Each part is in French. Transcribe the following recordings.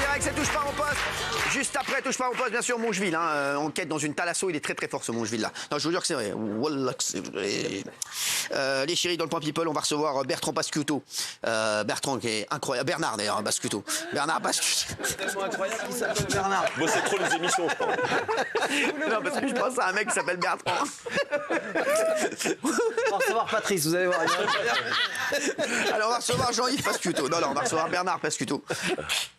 direct, c'est Touche pas mon poste. Juste après Touche pas mon poste, bien sûr, Mongeville. Enquête dans une Thalasso, il est très très fort ce Mongeville là. Non, je vous jure que c'est vrai. Wallah que c'est vrai. Les chéris dans le Point People, on va recevoir Bertrand Pascuto. Bertrand qui est incroyable. Bernard d'ailleurs, Pascuto. Bernard Pascuto. C'est tellement incroyable qu'il s'appelle Bernard. Bon, c'est trop les émissions, je crois. Non, parce que je pense à un mec qui s'appelle Bertrand. On va recevoir Patrice, vous allez voir. Alors on va recevoir Jean-Yves Pascuto. Non, on va recevoir Bernard Pascuto.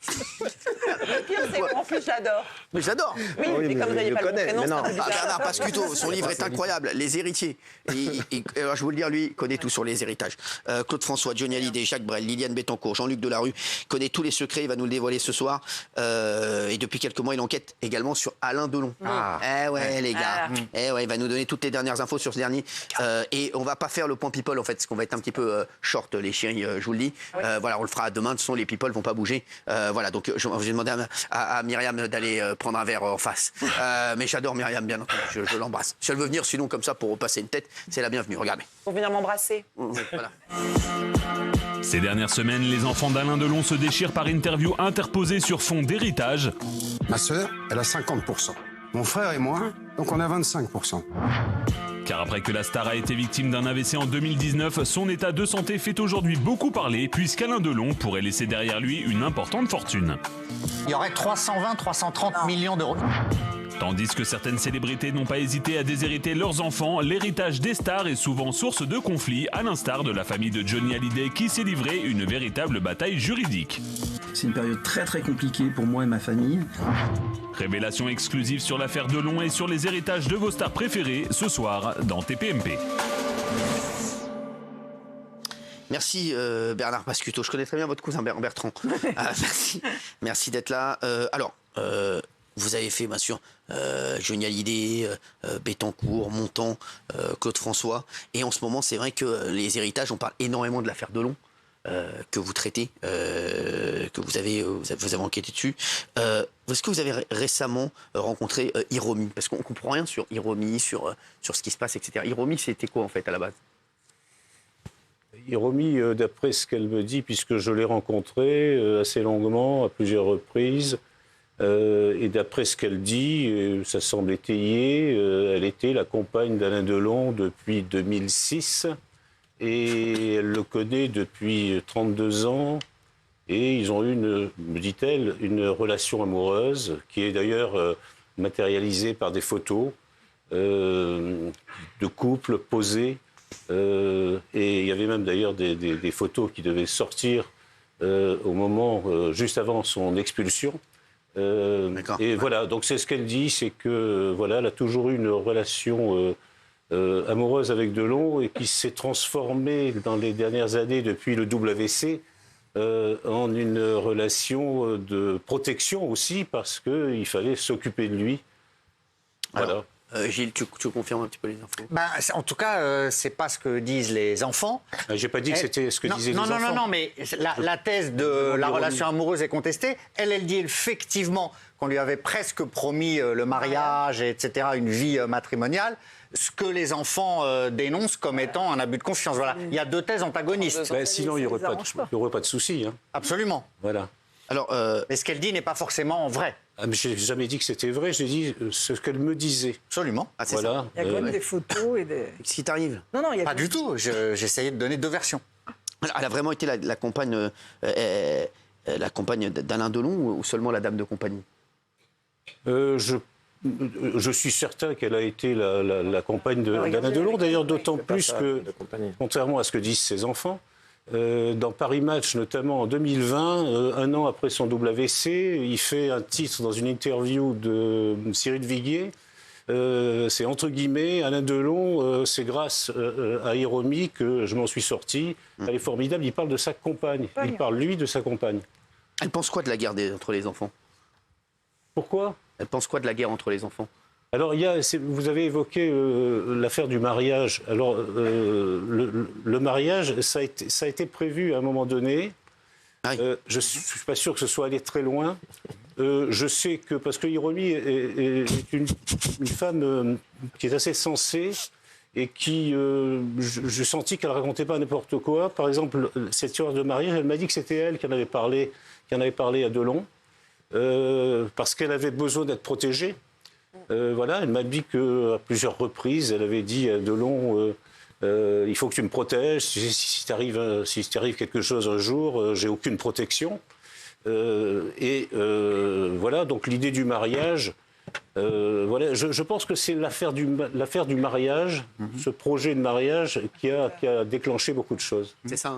Le pire, c'est qu'en plus, j'adore. Mais j'adore. Oui, mais comme vous n'avez pas le prénom, c'est un peu bizarre. Bernard Pascuto, son livre est incroyable. Les héritiers. Alors, je vais vous le dire, lui, il connaît tout sur les héritages. Claude François, Johnny Hallyday, Jacques Brel, Liliane Bettencourt, Jean-Luc Delarue, connaît tous les secrets. Il va nous le dévoiler ce soir. Et depuis quelques mois, il enquête également sur Alain Delon. Eh ouais, les gars. Eh ouais, il va nous donner toutes les dernières infos sur ce dernier. Et on va pas faire le point people en fait, parce qu'on va être un petit peu short, les chéris, je vous le dis. Voilà, on le fera demain. De toute façon, les people vont pas bouger. Voilà, donc je vais demander à Myriam d'aller prendre un verre en face. Mais j'adore Myriam, bien entendu. Je l'embrasse. Si elle veut venir, sinon comme ça pour repasser une tête, c'est la bienvenue. Regardez. Pour venir m'embrasser. Voilà. Ces dernières semaines, les enfants d'Alain Delon se déchirent par interview interposée sur fond d'héritage. Ma sœur, elle a 50%. Mon frère et moi, donc on a 25%. Car après que la star a été victime d'un AVC en 2019, son état de santé fait aujourd'hui beaucoup parler, puisqu'Alain Delon pourrait laisser derrière lui une importante fortune. Il y aurait 320-330 millions d'euros. Tandis que certaines célébrités n'ont pas hésité à déshériter leurs enfants, l'héritage des stars est souvent source de conflits, à l'instar de la famille de Johnny Hallyday qui s'est livré une véritable bataille juridique. C'est une période très très compliquée pour moi et ma famille. Révélation exclusive sur l'affaire Delon et sur les héritages de vos stars préférées, ce soir dans TPMP. Merci Bernard Pascuto. Je connais très bien votre cousin Bertrand. Merci d'être là. Vous avez fait, bien sûr, Johnny Hallyday, Bettencourt, Montand, Claude François. Et en ce moment, c'est vrai que les héritages, on parle énormément de l'affaire Delon, que vous traitez, que vous avez enquêté dessus. Est-ce que vous avez récemment rencontré Hiromi? Parce qu'on ne comprend rien sur Hiromi, sur ce qui se passe, etc. Hiromi, c'était quoi, en fait, à la base? Hiromi, d'après ce qu'elle me dit, puisque je l'ai rencontrée assez longuement, à plusieurs reprises, et d'après ce qu'elle dit, ça semble étayé, elle était la compagne d'Alain Delon depuis 2006, et elle le connaît depuis 32 ans, et ils ont eu, me dit-elle, une relation amoureuse, qui est d'ailleurs matérialisée par des photos de couple posés, et il y avait même d'ailleurs des photos qui devaient sortir au moment, juste avant son expulsion. Et voilà, donc c'est ce qu'elle dit, c'est que voilà, elle a toujours eu une relation amoureuse avec Delon et qui s'est transformée dans les dernières années depuis le WC en une relation de protection aussi parce qu'il fallait s'occuper de lui. Voilà. Alors, Gilles, tu confirmes un petit peu les infos? En tout cas, c'est pas ce que disent les enfants. J'ai pas dit que c'était ce que disaient les enfants. Non, mais la thèse de la relation amoureuse est contestée. Elle dit effectivement qu'on lui avait presque promis le mariage, etc., une vie matrimoniale, ce que les enfants dénoncent comme étant un abus de confiance. Voilà. Il y a deux thèses antagonistes. Sinon, il n'y aurait pas de souci. Hein. Absolument. Voilà. Alors, mais ce qu'elle dit n'est pas forcément vrai. Mais je n'ai jamais dit que c'était vrai, j'ai dit ce qu'elle me disait. Absolument. Voilà. Il y a quand même des photos et des... qu'est-ce qui t'arrive? Non, il y a Pas du tout. J'essayais de donner deux versions. Elle a vraiment été la compagne d'Alain Delon ou seulement la dame de compagnie? Je suis certain qu'elle a été la compagne d'Alain Delon, d'ailleurs d'autant plus que, contrairement à ce que disent ses enfants, dans Paris Match, notamment en 2020, un an après son WC, il fait un titre dans une interview de Cyril Viguier. C'est entre guillemets, Alain Delon, c'est grâce à Hiromi que je m'en suis sorti. Elle est formidable, il parle de sa compagne. Il parle, lui, de sa compagne. Elle pense quoi de la guerre entre les enfants? Pourquoi? Elle pense quoi de la guerre entre les enfants? Alors, vous avez évoqué l'affaire du mariage. Alors, le mariage, ça a été prévu à un moment donné. Ah oui. Je ne suis pas sûr que ce soit allé très loin. Je sais que, parce que Hiromi est une femme qui est assez sensée et qui, je sentis qu'elle ne racontait pas n'importe quoi. Par exemple, cette histoire de mariage, elle m'a dit que c'était elle qui en avait parlé à Delon. parce qu'elle avait besoin d'être protégée. Voilà, elle m'a dit qu'à plusieurs reprises, elle avait dit à Delon, il faut que tu me protèges, si t'arrive quelque chose un jour, j'ai aucune protection. Voilà, donc l'idée du mariage, voilà, je pense que c'est l'affaire du mariage, ce projet de mariage qui a déclenché beaucoup de choses. C'est ça,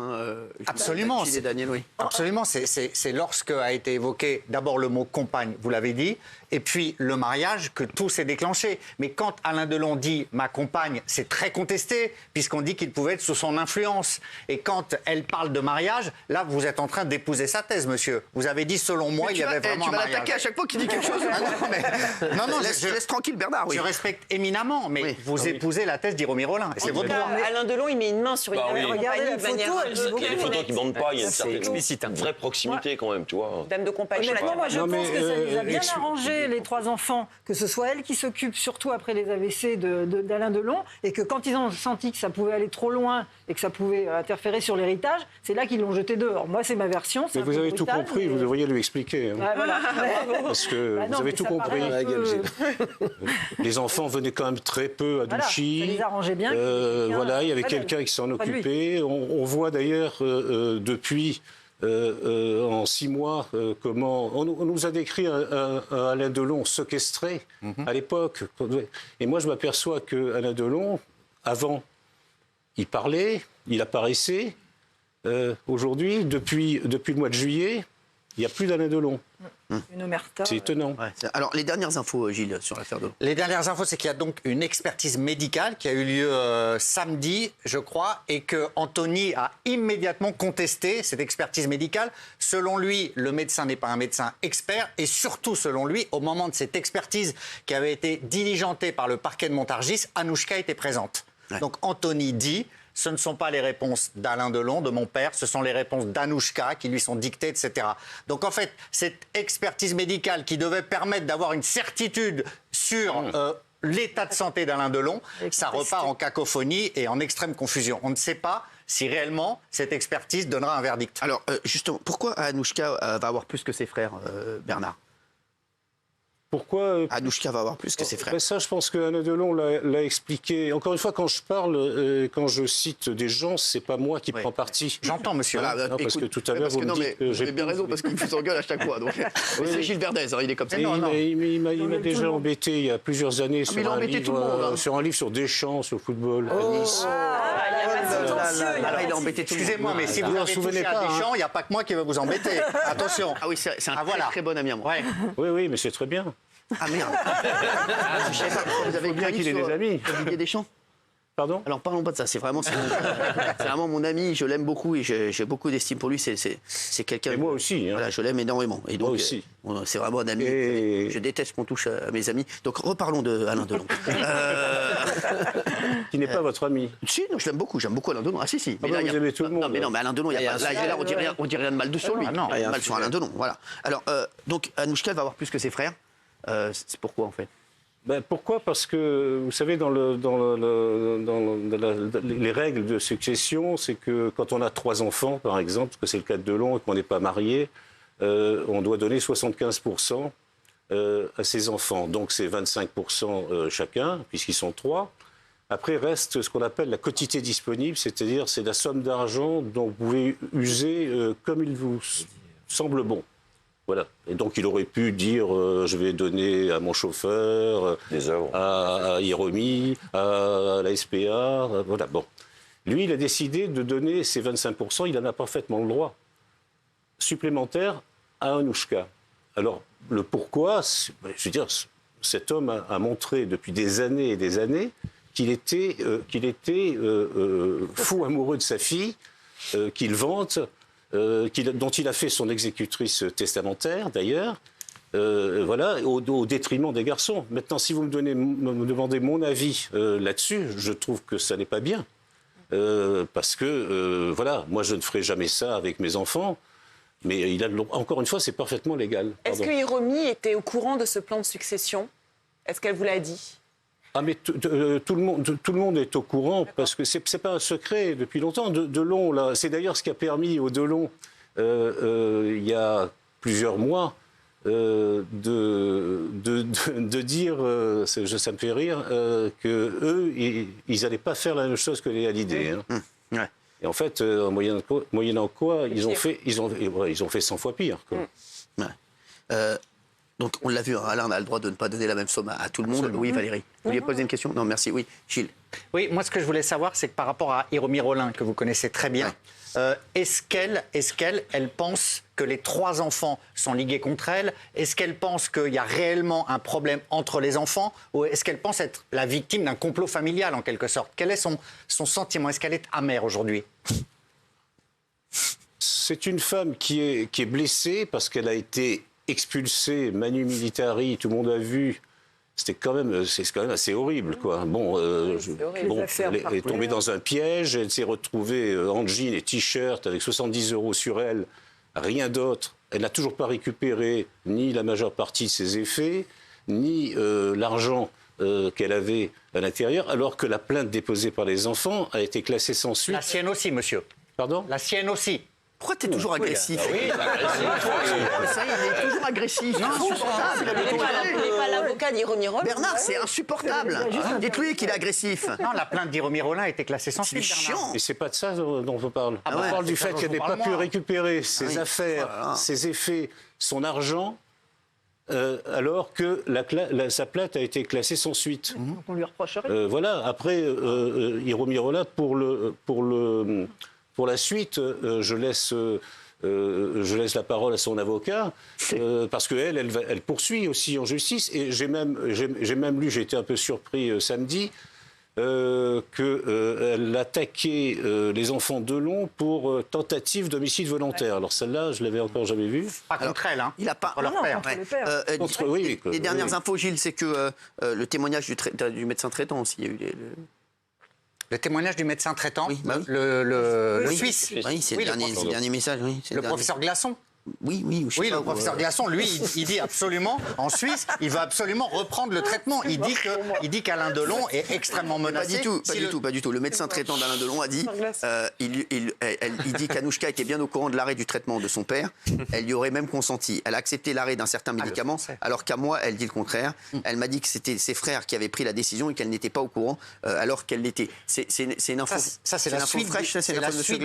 Absolument. Daniel, oui. Absolument, c'est lorsque a été évoqué d'abord le mot compagne, vous l'avez dit, et puis le mariage que tout s'est déclenché. Mais quand Alain Delon dit ma compagne, c'est très contesté, puisqu'on dit qu'il pouvait être sous son influence. Et quand elle parle de mariage, là vous êtes en train d'épouser sa thèse, monsieur. Vous avez dit selon moi, il y avait vraiment un mariage. Tu vas l'attaquer à chaque fois qu'il dit quelque chose. Non, laisse tranquille Bernard, oui. Je respecte éminemment, mais vous épousez la thèse d'Hiromir Rollin. Et c'est votre droit. Alain Delon, il met une main sur une Regardez la photo, elle dit Il y a beaucoup. des photos qui ne mentent pas, il y a une certaine explicite, hein. vraie proximité quand même, tu vois. dame de compagnie. Honnêtement, moi, je Non, pense mais, que ça les a bien ex- arrangés, les 3 enfants, que ce soit elle qui s'occupe, surtout après les AVC d'Alain Delon, et que quand ils ont senti que ça pouvait aller trop loin et que ça pouvait interférer sur l'héritage, c'est là qu'ils l'ont jeté dehors. Moi, c'est ma version. Mais vous avez tout compris, vous devriez lui expliquer. Hein. Ouais, voilà. Parce que Bah non, vous avez mais tout ça compris. paraît un peu- Les enfants venaient quand même très peu à Voilà, Douchy. ça les arrangeait bien qu'il y ait quelqu'un Voilà, il y avait près d'elle, quelqu'un qui s'en près de lui. occupait. On voit d'ailleurs depuis en 6 mois comment on nous a décrit un Alain Delon séquestré à l'époque. Et moi, je m'aperçois que Alain Delon, avant, il parlait, il apparaissait. Aujourd'hui, depuis le mois de juillet, il n'y a plus d'Alain Delon. Une omerta. C'est étonnant. Alors, les dernières infos, Gilles, sur l'affaire Delon. Les dernières infos, c'est qu'il y a donc une expertise médicale qui a eu lieu samedi, je crois, et que Anthony a immédiatement contesté cette expertise médicale. Selon lui, le médecin n'est pas un médecin expert, et surtout, selon lui, au moment de cette expertise qui avait été diligentée par le parquet de Montargis, Anouchka était présente. Ouais. Donc Anthony dit... Ce ne sont pas les réponses d'Alain Delon, de mon père, ce sont les réponses d'Anouchka qui lui sont dictées, etc. Donc en fait, cette expertise médicale qui devait permettre d'avoir une certitude sur l'état de santé d'Alain Delon, ça repart en cacophonie et en extrême confusion. On ne sait pas si réellement cette expertise donnera un verdict. Alors, justement, pourquoi Anouchka va avoir plus que ses frères, Bernard? Pourquoi Anouchka va avoir plus que ses frères. Ben ça, je pense que Alain Delon l'a expliqué. Encore une fois, quand je parle, quand je cite des gens, c'est pas moi qui prends parti. J'entends, monsieur. Voilà, Non, parce que tout à l'heure, parce que vous non, me mais dites que vous j'ai avez bien raison, parce qu'il vous engueule à chaque fois. Donc, c'est Gilles Verdez, hein, il est comme ça. Mais il m'a déjà embêté il y a plusieurs années mais il a embêté tout le monde, hein. sur un livre sur Deschamps, sur le football, à Nice. Il a embêté tout le monde. Excusez-moi, mais si vous vous en avez souvenez touché à pas, hein. Deschamps, il n'y a pas que moi qui vais vous embêter. Attention. Ah oui, c'est un Ah, voilà. très bon ami à moi. Ouais. Oui, mais c'est très bien. Ah merde. Je savais pas, vous avez bien écrit qu'il ait sur des amis. Olivier Deschamps. Pardon? Alors parlons pas de ça, c'est vraiment mon ami, je l'aime beaucoup et j'ai beaucoup d'estime pour lui, c'est quelqu'un... Et moi aussi. Hein. Voilà, je l'aime énormément. Et donc, Moi aussi. C'est vraiment un ami. Et- Je déteste qu'on touche à mes amis. Donc reparlons de Alain Delon. Qui n'est pas votre ami. Si, non, je l'aime beaucoup Alain Delon. Ah si, si. Ah bah, vous aimez tout le monde. Non, mais non, mais Alain Delon, là, on dit rien de mal de sur lui. non, Il y a mal sur Alain Delon, voilà. Alors, donc, Anouchka va avoir plus que ses frères. C'est pourquoi, en fait? Ben, pourquoi? Parce que, vous savez, dans les règles de succession, c'est que quand on a 3 enfants, par exemple, parce que c'est le cas de Delon et qu'on n'est pas marié, on doit donner 75% à ses enfants. Donc c'est 25% chacun, puisqu'ils sont 3. Après reste ce qu'on appelle la quotité disponible, c'est-à-dire c'est la somme d'argent dont vous pouvez user comme il vous semble bon. Voilà. Et donc il aurait pu dire je vais donner à mon chauffeur, Des œuvres. à Hiromi, à la SPA, voilà. Bon. Lui, il a décidé de donner ses 25%, il en a parfaitement le droit, supplémentaire à Anouchka. Alors, le pourquoi, je veux dire, cet homme a montré depuis des années et des années qu'il était fou amoureux de sa fille, qu'il vante, dont il a fait son exécutrice testamentaire, d'ailleurs, voilà, au détriment des garçons. Maintenant, si vous me demandez mon avis là-dessus, je trouve que ça n'est pas bien. Parce que, voilà, moi, je ne ferai jamais ça avec mes enfants. Mais encore une fois, c'est parfaitement légal. Est-ce Pardon. que Hiromi était au courant de ce plan de succession? Est-ce qu'elle vous l'a dit? Ah mais tout le monde est au courant parce que c'est pas un secret depuis longtemps. Delon, là, c'est d'ailleurs ce qui a permis au Delon il y a plusieurs mois de dire, ça me fait rire, que eux, ils n'allaient pas faire la même chose que les Hallyday. Hein. Ouais. Et en fait, moyennant quoi, ils ont fait 100 fois pire. Quoi. Ouais. Donc, on l'a vu, hein, Alain, on a le droit de ne pas donner la même somme à tout le monde. Absolument. Oui, Valérie, vous vouliez poser une question? Non, merci. Oui, Gilles. Oui, moi, ce que je voulais savoir, c'est que par rapport à Hiromi Rollin, que vous connaissez très bien, est-ce qu'elle pense que les 3 enfants sont ligués contre elle? Est-ce qu'elle pense qu'il y a réellement un problème entre les enfants? Ou est-ce qu'elle pense être la victime d'un complot familial, en quelque sorte? Quel est son sentiment? Est-ce qu'elle est amère aujourd'hui? C'est une femme qui est blessée parce qu'elle a été expulsée, manu militari, tout le monde a vu. C'est quand même assez horrible, quoi. Bon, elle est tombée dans un piège, elle s'est retrouvée en jean et t-shirt avec 70 € sur elle, rien d'autre. Elle n'a toujours pas récupéré ni la majeure partie de ses effets, ni l'argent qu'elle avait à l'intérieur, alors que la plainte déposée par les enfants a été classée sans suite. La sienne aussi, monsieur. Pardon? La sienne aussi. Pourquoi tu es toujours agressif? Oui, Ça, il est toujours agressif. C'est insupportable. Vous n'êtes pas l'avocat d'Hiromi Rollin? Bernard, c'est insupportable. Dites-lui qu'il est agressif. Non, la plainte d'Hiromi Rollin a été classée sans C'est suite, chiant. Bernard. Et c'est pas de ça dont on parle. Ah On ouais, parle du c'est ça fait dont qu'elle je n'ait vous pas parle, pu moi. récupérer ses oui. affaires, Voilà. ses effets, son argent, alors que sa plainte a été classée sans suite. Donc on lui reproche rien. Voilà. Après, Hiromi Rollin, pour la suite, je laisse la parole à son avocat, parce qu'elle elle poursuit aussi en justice. Et j'ai même lu, j'ai été un peu surpris samedi, qu'elle attaquait les enfants Delon pour tentative d'homicide volontaire. Alors celle-là, je l'avais encore jamais vue. Pas contre elle, hein. Il a pas. Contre leur Non, père. contre le père. Les dernières infos, Gilles, c'est que le témoignage du médecin traitant aussi, il y a eu Le témoignage du médecin traitant, Oui, bah oui. le Oui. Suisse. Oui, c'est le dernier message. Oui, c'est Le dernier. professeur Glaçon. Oui, je sais Oui, pas le où, professeur Glaçon, lui, il dit absolument, en Suisse, il veut absolument reprendre le traitement. Il dit qu'Alain Delon est extrêmement menacé. Pas du tout. Le médecin traitant d'Alain Delon a dit, il dit qu'Anouchka était bien au courant de l'arrêt du traitement de son père. Elle y aurait même consenti. Elle a accepté l'arrêt d'un certain médicament, alors qu'à moi, elle dit le contraire. Elle m'a dit que c'était ses frères qui avaient pris la décision et qu'elle n'était pas au courant, alors qu'elle l'était. C'est une info. Ça, c'est la suite fraîche. C'est la suite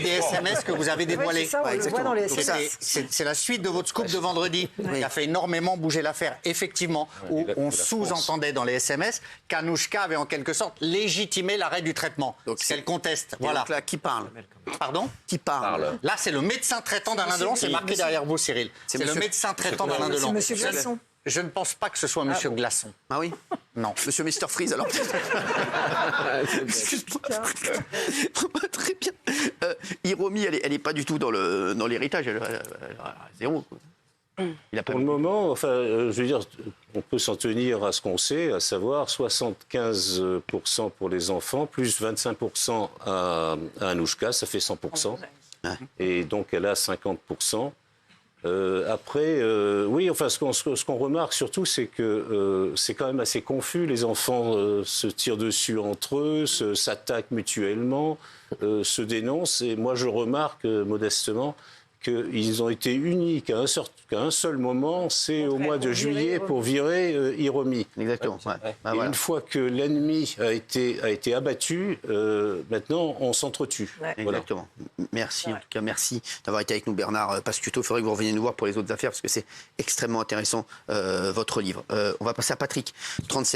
des SMS que vous avez dévoilés. c'est ça, on le voit dans les SMS. C'est la suite de votre scoop de vendredi qui a fait énormément bouger l'affaire, effectivement, où on sous-entendait dans les SMS qu'Anouchka avait en quelque sorte légitimé l'arrêt du traitement. Donc, qu'elle conteste. Voilà. Voilà. Donc là, qui parle? Pardon? Qui parle? Là, c'est le médecin traitant d'Alain Delon, c'est marqué derrière vous, Cyril. C'est le monsieur- médecin traitant d'Alain Delon. Monsieur Glaçon. Je ne pense pas que ce soit Monsieur Glaçon. Ah oui? Non. Monsieur Mr. Freeze, alors peut-être. Excuse-moi. Très bien. Hiromi, elle n'est pas du tout dans l'héritage. Elle a zéro. Quoi. Il a pas Pour le moment, enfin, je veux dire, on peut s'en tenir à ce qu'on sait, à savoir 75% pour les enfants, plus 25% à Anouchka, ça fait 100%. Et donc, elle a 50%. Après, oui, enfin, ce qu'on remarque surtout, c'est que c'est quand même assez confus. Les enfants se tirent dessus entre eux, s'attaquent mutuellement, se dénoncent. Et moi, je remarque modestement qu'ils ont été unis qu'à un seul moment, c'est au mois de juillet pour virer Hiromi. Exactement. Ouais. Et Voilà. une fois que l'ennemi a été abattu, maintenant on s'entretue. Ouais. Voilà. Exactement. Merci, en tout cas, merci d'avoir été avec nous, Bernard Pascuto. Il faudrait que vous reveniez nous voir pour les autres affaires parce que c'est extrêmement intéressant, votre livre. On va passer à Patrick, 37